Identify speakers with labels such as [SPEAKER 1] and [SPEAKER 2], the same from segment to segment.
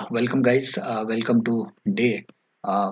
[SPEAKER 1] Welcome guys. Welcome to day uh,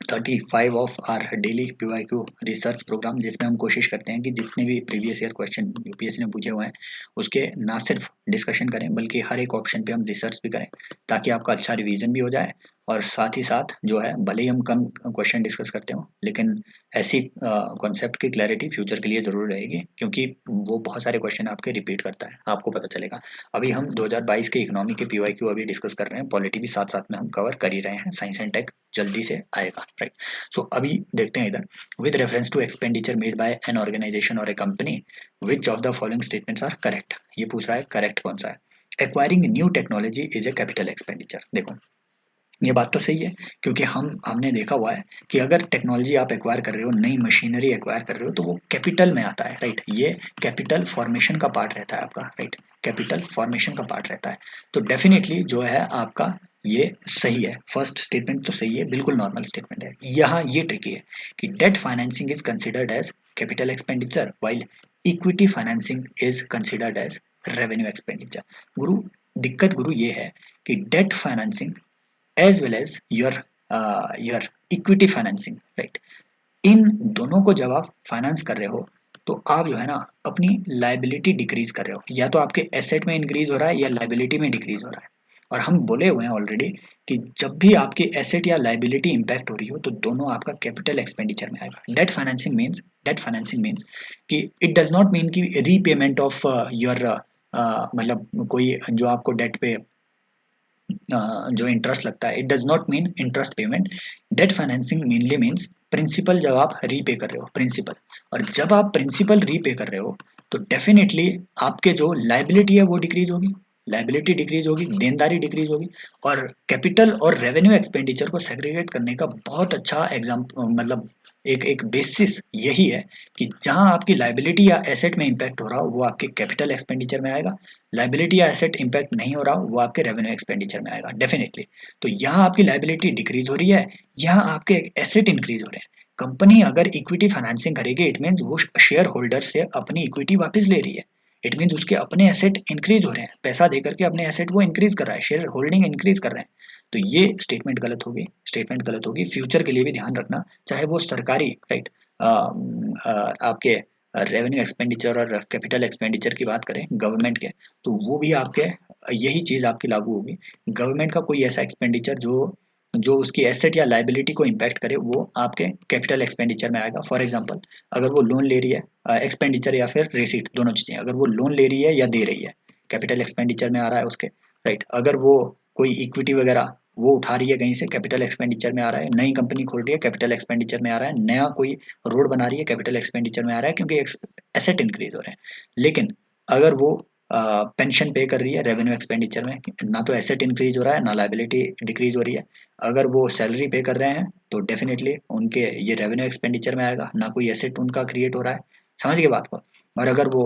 [SPEAKER 1] 35 of our daily PYQ research programme, जिसमें हम कोशिश करते हैं कि जितने भी प्रीवियस ईयर क्वेश्चन यूपीएससी ने पूछे हुए हैं उसके ना सिर्फ डिस्कशन करें बल्कि हर एक ऑप्शन पे हम रिसर्च भी करें, ताकि आपका अच्छा रिवीजन भी हो जाए। और साथ ही साथ जो है, भले ही हम कम क्वेश्चन डिस्कस करते हो, लेकिन ऐसी कॉन्सेप्ट की क्लैरिटी फ्यूचर के लिए जरूर रहेगी, क्योंकि वो बहुत सारे क्वेश्चन आपके रिपीट करता है, आपको पता चलेगा। अभी हम 2022 के इकोनॉमी के पीवाईक्यू अभी डिस्कस कर रहे हैं, पॉलिटी भी साथ साथ में हम कवर कर ही रहे हैं, साइंस एंड टेक जल्दी से आएगा, राइट। सो अभी देखते हैं इधर, with reference to expenditure made by an organisation और a company, which of the following statements are correct. ये पूछ रहा है करेक्ट कौन सा है। Acquiring new technology is a capital expenditure. देखो, ये बात तो सही है, क्योंकि हमने देखा हुआ है कि अगर टेक्नोलॉजी आप एक्वायर कर रहे हो, नई मशीनरी एक्वायर कर रहे हो, तो वो कैपिटल में आता है, राइट। ये कैपिटल फॉर्मेशन का पार्ट रहता है आपका, राइट। कैपिटल फॉर्मेशन का पार्ट रहता है। तो डेफिनेटली जो है आपका, ये सही है। फर्स्ट स्टेटमेंट तो सही है, बिल्कुल नॉर्मल स्टेटमेंट है। यहाँ ये ट्रिकी है कि debt financing is considered as capital expenditure, while equity financing is considered as revenue expenditure. गुरु, दिक्कत गुरु ये है कि debt financing as well as your equity financing, right। इन दोनों को जब आप फाइनेंस कर रहे हो, तो आप जो है ना, अपनी लाइबिलिटी डिक्रीज कर रहे हो। या तो आपके एसेट में इंक्रीज हो रहा है या लाइबिलिटी में डिक्रीज हो रहा है। और हम बोले हुए हैं ऑलरेडी कि जब भी आपकी एसेट या लाइबिलिटी इंपैक्ट हो रही हो, तो दोनों आपका कैपिटल एक्सपेंडिचर में आएगा। डेट फाइनेंसिंग मीन्स कि इट डज नॉट मीन कि रीपेमेंट ऑफ योर, मतलब कोई जो आपको डेट पे जो इंटरेस्ट लगता है, it does not mean interest payment. Debt financing mainly means principal, जब आप रीपे कर रहे हो प्रिंसिपल। और जब आप प्रिंसिपल रीपे कर रहे हो, तो डेफिनेटली आपके जो लाइबिलिटी है वो डिक्रीज होगी, लाइबिलिटी डिक्रीज होगी, देनदारी डिक्रीज होगी। और कैपिटल और रेवेन्यू एक्सपेंडिचर को सेग्रीगेट करने का बहुत अच्छा एग्जाम, मतलब एक एक बेसिस यही है कि जहां आपकी लाइबिलिटी या एसेट में इंपैक्ट हो रहा हो, वो आपके कैपिटल एक्सपेंडिचर में आएगा। लाइबिलिटी या एसेट इंपैक्ट नहीं हो रहा हो, वो आपके रेवेन्यू एक्सपेंडिचर में आएगा डेफिनेटली। तो यहाँ आपकी लाइबिलिटी डिक्रीज हो रही है, यहाँ आपके एसेट इंक्रीज हो रहे हैं। कंपनी अगर इक्विटी फाइनेंसिंग करेगी, इट मीन्स वो शेयर होल्डर से अपनी इक्विटी वापस ले रही है। इट मीन्स उसके अपने एसेट इंक्रीज हो रहे हैं, पैसा देकर के अपने एसेट वो इंक्रीज कर रहा है, शेयर होल्डिंग इंक्रीज कर रहे हैं। तो ये स्टेटमेंट गलत होगी, स्टेटमेंट गलत होगी। फ्यूचर के लिए भी ध्यान रखना, चाहे वो सरकारी, राइट, आपके रेवेन्यू एक्सपेंडिचर और कैपिटल एक्सपेंडिचर की बात करें गवर्नमेंट के, तो वो भी आपके यही चीज़ आपकी लागू होगी। गवर्नमेंट का कोई ऐसा एक्सपेंडिचर जो जो उसकी एसेट या लाइबिलिटी को इम्पैक्ट करे, वो आपके कैपिटल एक्सपेंडिचर में आएगा। फॉर एग्जांपल, अगर वो लोन ले रही है, एक्सपेंडिचर या फिर रिसीट, दोनों चीज़ें, अगर वो लोन ले रही है या दे रही है, कैपिटल एक्सपेंडिचर में आ रहा है उसके, राइट। अगर वो कोई इक्विटी वगैरह वो उठा रही है कहीं से, कैपिटल एक्सपेंडिचर में आ रहा है। नई कंपनी खोल रही है, कैपिटल एक्सपेंडिचर में आ रहा है। नया कोई रोड बना रही है, कैपिटल एक्सपेंडिचर में आ रहा है, क्योंकि एसेट इंक्रीज हो रहे हैं। लेकिन अगर वो पेंशन पे कर रही है, रेवेन्यू एक्सपेंडिचर में ना तो एसेट इंक्रीज हो रहा है, ना लाइबिलिटी डिक्रीज हो रही है। अगर वो सैलरी पे कर रहे हैं, तो डेफिनेटली उनके ये रेवेन्यू एक्सपेंडिचर में आएगा, ना कोई एसेट उनका क्रिएट हो रहा है। समझ गए बात को। और अगर वो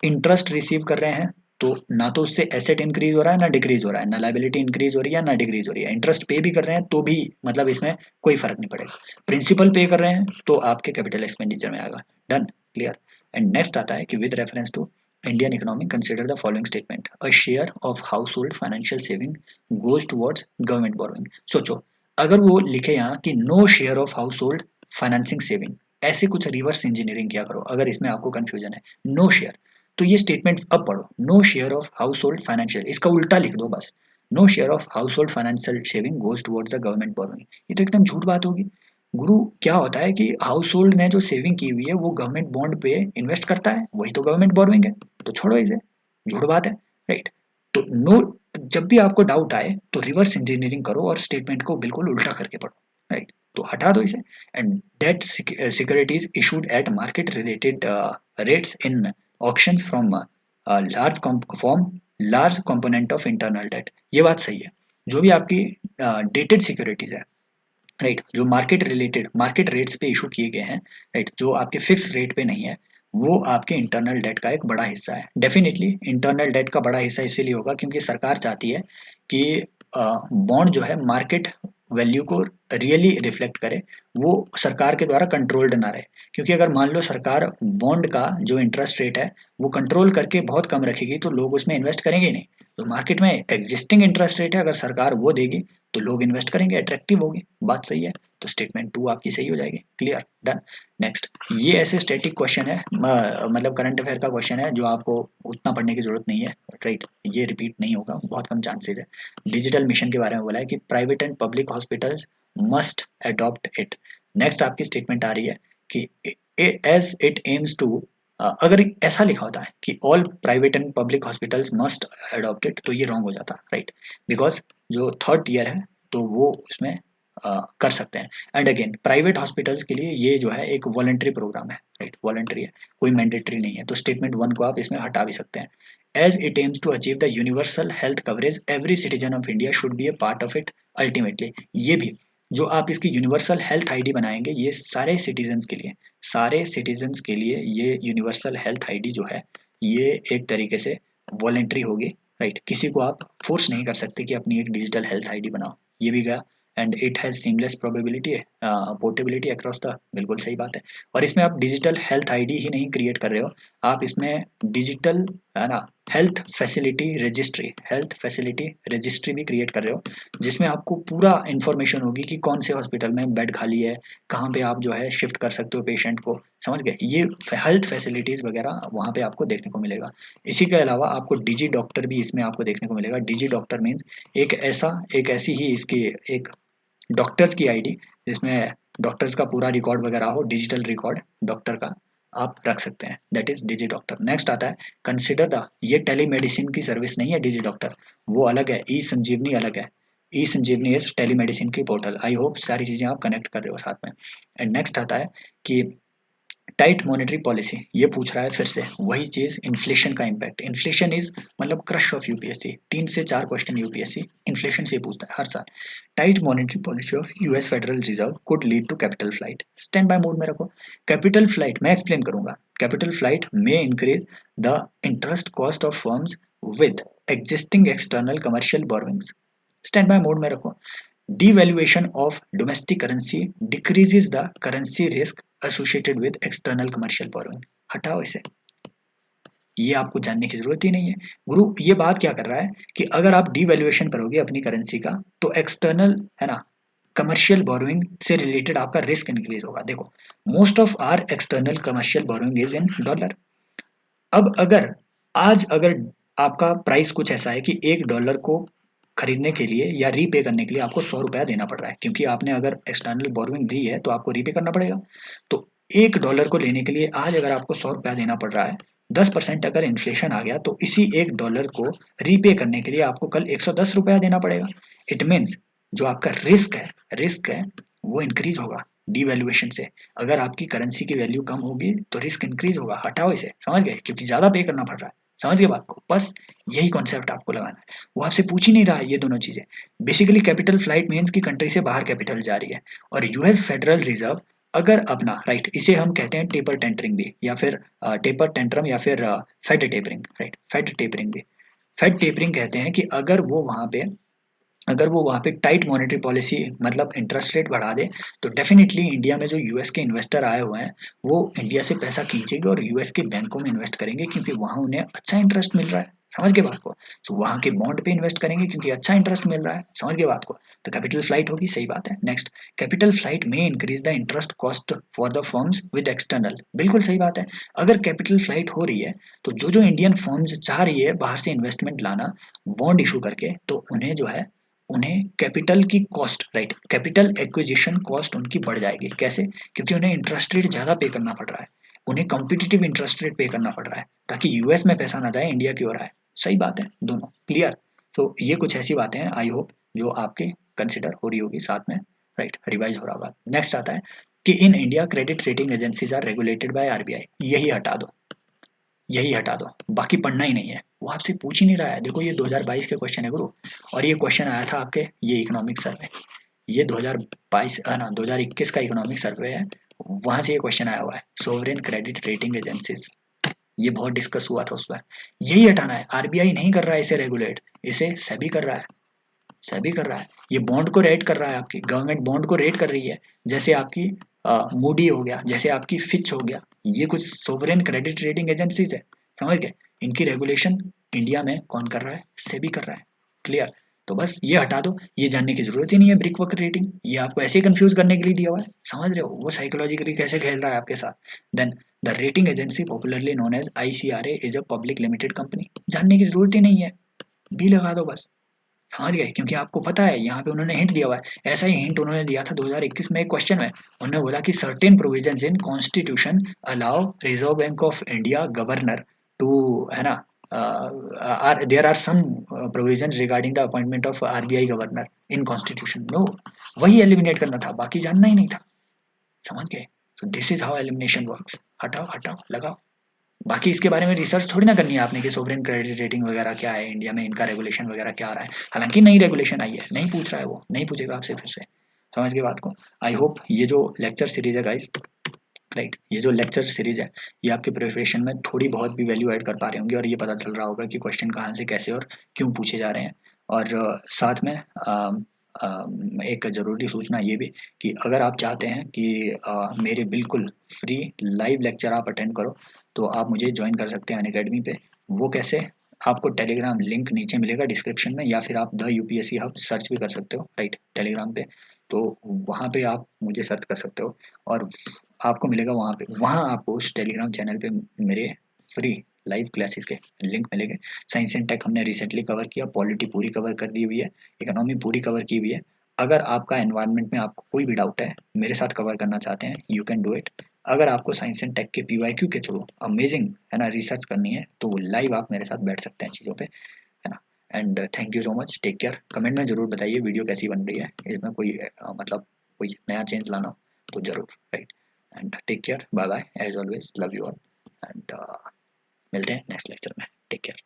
[SPEAKER 1] इंटरेस्ट रिसीव कर रहे हैं, तो ना तो उससे एसेट इंक्रीज हो रहा है ना डिक्रीज हो रहा है, ना लाइबिलिटी इंक्रीज हो रही है ना डिक्रीज हो रही है। इंटरेस्ट पे भी कर रहे हैं तो भी मतलब इसमें कोई फर्क नहीं पड़ेगा। प्रिंसिपल पे कर रहे हैं तो आपके कैपिटल एक्सपेंडिचर में आएगा। Done, clear. एंड नेक्स्ट आता है कि with reference to Indian economy consider the following statement, a share of household financial saving goes towards government borrowing. सोचो, अगर वो लिखे यहाँ कि no share of household financing saving, ऐसे कुछ रिवर्स इंजीनियरिंग किया करो अगर इसमें आपको कंफ्यूजन है। नो शेयर, तो ये स्टेटमेंट अब पढ़ो, no share of household financial, इसका उल्टा लिख दो बस। No share of household financial saving goes towards the government borrowing. ये तो एकदम झूठ बात होगी। गुरु, क्या होता है कि हाउस होल्ड ने जो सेविंग की हुई है वो गवर्नमेंट बॉन्ड पे इन्वेस्ट करता है, वही तो गवर्नमेंट बोरोइंग है। तो छोड़ो इसे, झूठ बात है, राइट। तो नो, जब भी आपको डाउट आए तो रिवर्स इंजीनियरिंग करो और स्टेटमेंट को बिल्कुल उल्टा करके पढ़ो, राइट। तो हटा दो इसे। And debt securities issued at market related rates in auctions from large component of internal debt. ये बात सही है। जो भी आपकी डेटेड सिक्योरिटीज है, राइट, जो मार्केट रेट्स पे इशू किए गए हैं, राइट, जो आपके फिक्स रेट पे नहीं है, वो आपके इंटरनल डेट का एक बड़ा हिस्सा है। डेफिनेटली इंटरनल डेट का बड़ा हिस्सा इसीलिए होगा क्योंकि सरकार चाहती है कि बॉन्ड जो है मार्केट वैल्यू को रियली रिफ्लेक्ट करे, वो सरकार के द्वारा कंट्रोल्ड ना रहे। क्योंकि अगर मान लो सरकार बॉन्ड का जो इंटरेस्ट रेट है वो कंट्रोल करके बहुत कम रखेगी, तो लोग उसमें इन्वेस्ट करेंगे ही नहीं। तो मार्केट में एग्जिस्टिंग इंटरेस्ट रेट है, अगर सरकार वो देगी तो लोग इन्वेस्ट करेंगे, अट्रैक्टिव होगी, बात सही है। तो स्टेटमेंट 2 आपकी सही हो जाएगी। Clear, done. नेक्स्ट, ये ऐसे स्टैटिक क्वेश्चन है, मतलब करंट अफेयर का क्वेश्चन है जो आपको उतना पढ़ने की जरूरत नहीं है, राइट। ये रिपीट नहीं होगा, बहुत कम चांसेस है। डिजिटल मिशन के बारे में बोला है कि private and public hospitals must adopt it. Next आपकी स्टेटमेंट आ रही है कि एज इट एम्स टू, अगर ऐसा लिखा होता है कि all private and public hospitals must adopt it, तो ये रॉन्ग हो जाता, राइट। बिकॉज जो थर्ड ईयर है तो वो उसमें कर सकते हैं। एंड अगेन प्राइवेट हॉस्पिटल्स के लिए ये जो है एक वॉलंटरी प्रोग्राम है, राइट, वॉलंटरी है, कोई मैंडेटरी नहीं है। तो स्टेटमेंट 1 को आप इसमें हटा भी सकते हैं। As it aims to achieve the universal health coverage every citizen of India should be a part of it ultimately. ये भी जो आप इसकी यूनिवर्सल हेल्थ आईडी बनाएंगे, ये सारे सिटीजन्स के लिए, सारे सिटीजन्स के लिए ये यूनिवर्सल हेल्थ आईडी जो है ये एक तरीके से वॉलेंट्री होगी, राइट। किसी को आप फोर्स नहीं कर सकते कि अपनी एक डिजिटल हेल्थ आईडी बनाओ। ये भी गया। And it has seamless probability portability across the, बिल्कुल सही बात है। और इसमें आप डिजिटल हेल्थ आईडी ही नहीं क्रिएट कर रहे हो, आप इसमें डिजिटल, है ना, health facility registry, health facility registry भी क्रिएट कर रहे हो, जिसमें आपको पूरा इन्फॉर्मेशन होगी कि कौन से हॉस्पिटल में बेड खाली है, कहाँ पे आप जो है शिफ्ट कर सकते हो पेशेंट को, समझ गए। ये हेल्थ फैसिलिटीज़ वगैरह वहाँ पे आपको देखने को मिलेगा। इसी के अलावा आपको डिजी डॉक्टर भी इसमें आपको देखने को मिलेगा। डिजी डॉक्टर मीन्स एक ऐसी ही इसकी एक डॉक्टर्स की आईडी जिसमें डॉक्टर्स का पूरा रिकॉर्ड वगैरह हो, डिजिटल रिकॉर्ड डॉक्टर का आप रख सकते हैं, that is digi doctor. Next आता है कंसिडर द, ये टेलीमेडिसिन की सर्विस नहीं है डिजी डॉक्टर, वो अलग है, ई संजीवनी अलग है। ई संजीवनी इज टेलीमेडिसिन की पोर्टल। आई होप सारी चीजें आप कनेक्ट कर रहे हो साथ में। एंड नेक्स्ट आता है कि टाइट मॉनेटरी पॉलिसी, ये पूछ रहा है फिर से वही चीज, इन्फ्लेशन का इम्पैक्ट। इन्फ्लेशन इज मतलब क्रश ऑफ यूपीएससी, 3 से 4 क्वेश्चन यूपीएससी इन्फ्लेशन से पूछता है हर साल। Tight monetary policy of US Federal Reserve could lead to capital flight. Stand by mode में रखो। कैपिटल फ्लाइट मैं एक्सप्लेन करूंगा। कैपिटल फ्लाइट में increase the interest cost of firms with existing external commercial borrowings. Stand by mode में रखो। Devaluation of domestic currency decreases the currency risk associated with external commercial borrowing। हटाओ इसे, ये आपको जानने की जरूरत ही नहीं है। गुरु ये बात क्या कर रहा है कि अगर आप डिवैल्यूएशन करोगे अपनी करेंसी का तो एक्सटर्नल, है ना, कमर्शियल बोरोइंग से रिलेटेड आपका रिस्क इंक्रीज होगा। देखो most of our external commercial borrowing is in dollar. अब अगर आपका प्राइस कुछ ऐसा है कि $1 को खरीदने के लिए या रीपे करने के लिए आपको ₹100 देना पड़ रहा है, क्योंकि आपने अगर एक्सटर्नल बोरोइंग दी है तो आपको रीपे करना पड़ेगा। तो $1 को लेने के लिए आज अगर आपको ₹100 देना पड़ रहा है, 10% अगर इन्फ्लेशन आ गया तो इसी $1 को रीपे करने के लिए आपको कल ₹110 देना पड़ेगा। इट मीन्स जो आपका रिस्क है वो इंक्रीज होगा डिवैल्यूएशन से। अगर आपकी करेंसी की वैल्यू कम होगी तो रिस्क इंक्रीज होगा। हटाओ इसे, समझ गए, क्योंकि ज्यादा पे करना पड़ रहा है। समझ गए बात को, बस यही कॉन्सेप्ट आपको लगाना है। वो आपसे पूछ ही नहीं रहा है ये दोनों चीजें। बेसिकली कैपिटल फ्लाइट मीन्स की कंट्री से बाहर कैपिटल जा रही है। और यूएस फेडरल रिजर्व अगर अपना, राइट, इसे हम कहते हैं टेपर टेंटरिंग भी, या फिर टेपर टेंट्रम, या फिर Fed tapering, right, Fed tapering भी। फेड टेपरिंग कहते हैं कि अगर वो वहाँ पे टाइट मॉनेटरी पॉलिसी मतलब इंटरेस्ट रेट बढ़ा दे तो डेफिनेटली इंडिया में जो यूएस के इन्वेस्टर आए हुए हैं वो इंडिया से पैसा खींचेंगे और यूएस के बैंकों में इन्वेस्ट करेंगे, क्योंकि वहाँ उन्हें अच्छा इंटरेस्ट मिल रहा है। समझ के बात को। तो वहाँ के बॉन्ड पे इन्वेस्ट करेंगे क्योंकि अच्छा इंटरेस्ट मिल रहा है। समझ के बात को। तो कैपिटल फ्लाइट होगी, सही बात है। नेक्स्ट, कैपिटल फ्लाइट में increase the interest cost for the firms with external, बिल्कुल सही बात है। अगर कैपिटल फ्लाइट हो रही है तो जो इंडियन फर्म्स चाह रही है बाहर से इन्वेस्टमेंट लाना बॉन्ड इशू करके, तो उन्हें कैपिटल की cost, right, capital acquisition cost उनकी बढ़ जाएगी। कैसे? क्योंकि उन्हें इंटरेस्ट रेट ज्यादा पे करना पड़ रहा है, उन्हें कॉम्पिटिटिव इंटरेस्ट रेट पे करना पड़ रहा है ताकि यूएस में पैसा ना जाए, इंडिया की ओर आए। सही बात है दोनों, क्लियर। तो ये कुछ ऐसी बातें हैं, आई होप जो आपके कंसिडर हो रही होगी साथ में, राइट, रिवाइज हो रहा होगा। नेक्स्ट आता है कि in India credit rating agencies are regulated by RBI. यही हटा दो, बाकी पढ़ना ही नहीं है, वो आपसे पूछ ही नहीं रहा है। देखो ये 2022 के क्वेश्चन है गुरु, और ये क्वेश्चन आया था आपके ये इकोनॉमिक सर्वे, ये 2022 ना 2021 का इकोनॉमिक सर्वे है, वहां से ये क्वेश्चन आया हुआ है, सोवरेन क्रेडिट रेटिंग एजेंसीज। ये बहुत डिस्कस हुआ था उसमें। यही हटाना है, आरबीआई नहीं कर रहा है इसे रेगुलेट, इसे सेबी कर रहा है। सेबी कर रहा है, ये बॉन्ड को रेट कर रहा है, आपकी गवर्नमेंट बॉन्ड को रेट कर रही है। जैसे आपकी मूडी हो गया, जैसे आपकी फिच हो गया, ये कुछ सोवरेन क्रेडिट रेटिंग एजेंसीज है। समझ गए? इनकी रेगुलेशन इंडिया में कौन कर रहा है? सेबी कर रहा है। क्लियर? तो बस ये हटा दो, ये जानने की जरूरत ही नहीं है ब्रिक वर्क रेटिंग, ये आपको ऐसे ही कंफ्यूज करने के लिए दिया हुआ है। समझ रहे हो वो साइकोलॉजिकली कैसे खेल रहा है आपके साथ। Then the rating agency popularly known as ICRA is a public limited company, जानने की जरूरत ही नहीं है, बी लगा दो बस। समझ गए? क्योंकि आपको पता है यहाँ पे उन्होंने हिंट दिया हुआ है। ऐसा ही हिंट उन्होंने दिया था 2021 में एक क्वेश्चन में। उन्होंने बोला कि certain provisions in constitution allow Reserve Bank of India governor to, है ना, there are some provisions regarding the appointment of RBI governor in constitution. No, वही एलिमिनेट करना था, बाकी जानना ही नहीं था। समझ गए? So this is how elimination works. हटाओ हटाओ लगाओ। बाकी इसके बारे में रिसर्च थोड़ी ना करनी है आपने कि सोवरेन क्रेडिट रेटिंग वगैरह क्या है इंडिया में, इनका रेगुलेशन वगैरह क्या आ रहा है। हालांकि नई रेगुलेशन आई है, नहीं पूछ रहा है, वो नहीं पूछेगा आपसे फिर से। समझ गए बात को? आई होप ये जो लेक्चर सीरीज है गाइस, राइट, ये जो लेक्चर सीरीज है ये आपके प्रिपरेशन में थोड़ी बहुत भी वैल्यू ऐड कर पा रहे होंगे, और ये पता चल रहा होगा कि क्वेश्चन कहाँ से कैसे और क्यों पूछे जा रहे हैं। और साथ में एक ज़रूरी सूचना ये भी कि अगर आप चाहते हैं कि मेरे बिल्कुल फ्री लाइव लेक्चर आप अटेंड करो, तो आप मुझे ज्वाइन कर सकते हैं अनअकैडमी पे। वो कैसे? आपको टेलीग्राम लिंक नीचे मिलेगा डिस्क्रिप्शन में, या फिर आप द UPSC हब सर्च भी कर सकते हो, राइट, टेलीग्राम पे। तो वहाँ पे आप मुझे सर्च कर सकते हो, और आपको मिलेगा वहाँ पे, वहाँ आपको उस टेलीग्राम चैनल पे मेरे फ्री लाइव क्लासेस के लिंक मिलेंगे। साइंस एंड टेक हमने रिसेंटली कवर किया, पॉलिटी पूरी कवर कर दी हुई है, इकोनॉमी पूरी कवर की हुई है। अगर आपका एनवायरनमेंट में आपको कोई भी डाउट है, मेरे साथ कवर करना चाहते हैं, यू कैन डू इट। अगर आपको साइंस एंड टेक के PYQ के थ्रू अमेजिंग, है ना, रिसर्च करनी है, तो लाइव आप मेरे साथ बैठ सकते हैं चीज़ों पे, है ना। And thank you so much, take care. Comment में जरूर बताइए वीडियो कैसी बन रही है, इसमें कोई मतलब कोई नया चेंज लाना हो तो जरूर, right. And take care, bye bye, as always love you all. And मिलते हैं नेक्स्ट लेक्चर में, टेक केयर।